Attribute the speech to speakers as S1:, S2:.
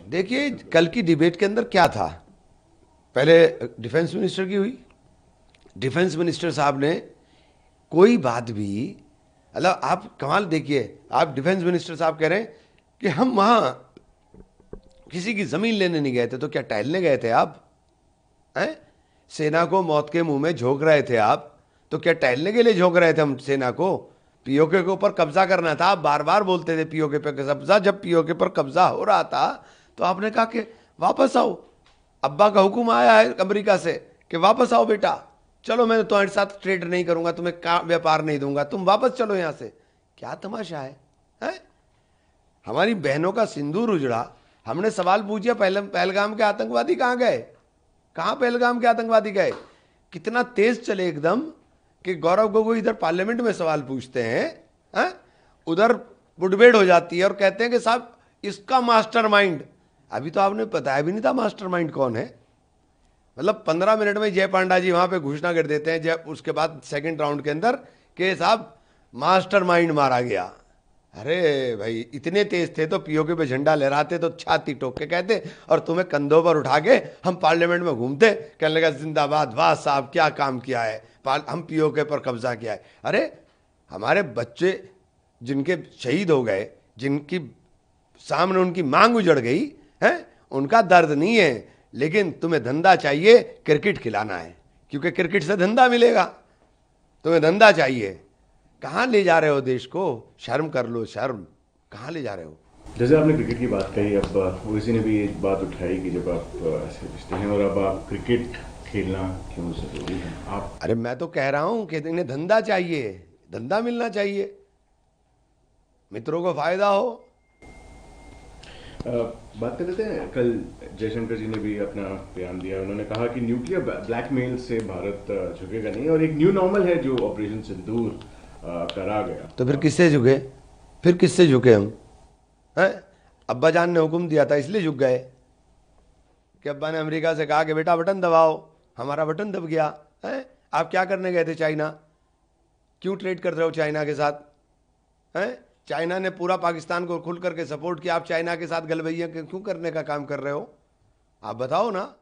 S1: देखिए कल की डिबेट के अंदर क्या था। पहले डिफेंस मिनिस्टर की हुई। डिफेंस मिनिस्टर साहब ने कोई बात भी, मतलब आप कमाल देखिए, आप डिफेंस मिनिस्टर साहब कह रहे हैं कि हम वहां किसी की जमीन लेने नहीं गए थे, तो क्या टहलने गए थे आप? हैं? सेना को मौत के मुंह में झोंक रहे थे आप, तो क्या टहलने के लिए झोंक रहे थे हम सेना को? पीओके के ऊपर कब्जा करना था, आप बार बार बोलते थे पीओके पे कब्जा। जब पीओके पर कब्जा हो रहा था तो आपने कहा कि वापस आओ, अब्बा का हुक्म आया है अमेरिका से कि वापस आओ बेटा, चलो मैं तुम्हारे साथ ट्रेड नहीं करूंगा, तुम्हें व्यापार नहीं दूंगा, तुम वापस चलो यहां से। क्या तमाशा है? हमारी बहनों का सिंदूर उजड़ा, हमने सवाल पूछा पहलगाम के आतंकवादी कहां गए? कहां पहलगाम के आतंकवादी गए? कितना तेज चले एकदम कि गौरव गोगोई इधर पार्लियामेंट में सवाल पूछते हैं, उधर मुठभेड़ हो जाती है और कहते हैं कि साहब इसका मास्टरमाइंड। अभी तो आपने बताया भी नहीं था मास्टरमाइंड कौन है। मतलब 15 मिनट में जय पांडा जी वहां पे घोषणा कर देते हैं, जब उसके बाद सेकंड राउंड के अंदर कि साहब मास्टरमाइंड मारा गया। अरे भाई इतने तेज थे तो पीओके पे झंडा लहराते तो छाती ठोक के कहते, और तुम्हें कंधों पर उठा के हम पार्लियामेंट में घूमते, कहने लगा जिंदाबाद, वाह साहब क्या काम किया है, हम पीओके पर कब्जा किया है। अरे हमारे बच्चे जिनके शहीद हो गए, जिनकी सामने उनकी मांग उजड़ गई है, उनका दर्द नहीं है, लेकिन तुम्हें धंधा चाहिए, क्रिकेट खिलाना है, क्योंकि क्रिकेट से धंधा मिलेगा। तुम्हें धंधा चाहिए। कहाँ ले जा रहे हो देश को? शर्म कर लो, शर्म। कहाँ ले जा रहे हो?
S2: जैसे आपने क्रिकेट की बात कही, अब ओवैसी ने भी एक बात उठाई कि जब आप ऐसे रिश्ते हैं और अब आप क्रिकेट खेलना क्यों जरूरी है आप?
S1: अरे मैं तो कह रहा हूं कि इन्हें धंधा चाहिए, धंधा मिलना चाहिए, मित्रों को फायदा हो।
S2: बात कर लेते हैं, कल जयशंकर जी ने भी अपना बयान दिया। उन्होंने कहा कि न्यूक्लियर ब्लैकमेल से भारत झुकेगा नहीं और एक न्यू नॉर्मल है जो ऑपरेशन सिंदूर करा गया।
S1: तो फिर किससे झुके? फिर किससे झुके हम? हैं? अब्बा जान ने हुक्म दिया था इसलिए झुक गए कि अब्बा ने अमेरिका से कहा कि बेटा बटन दबाओ, हमारा बटन दब गया है। आप क्या करने गए थे चाइना? क्यों ट्रेड कर रहे हो चाइना के साथ? हैं? चाइना ने पूरा पाकिस्तान को खुल करके सपोर्ट किया, आप चाइना के साथ गलबैया क्यों करने का काम कर रहे हो? आप बताओ ना।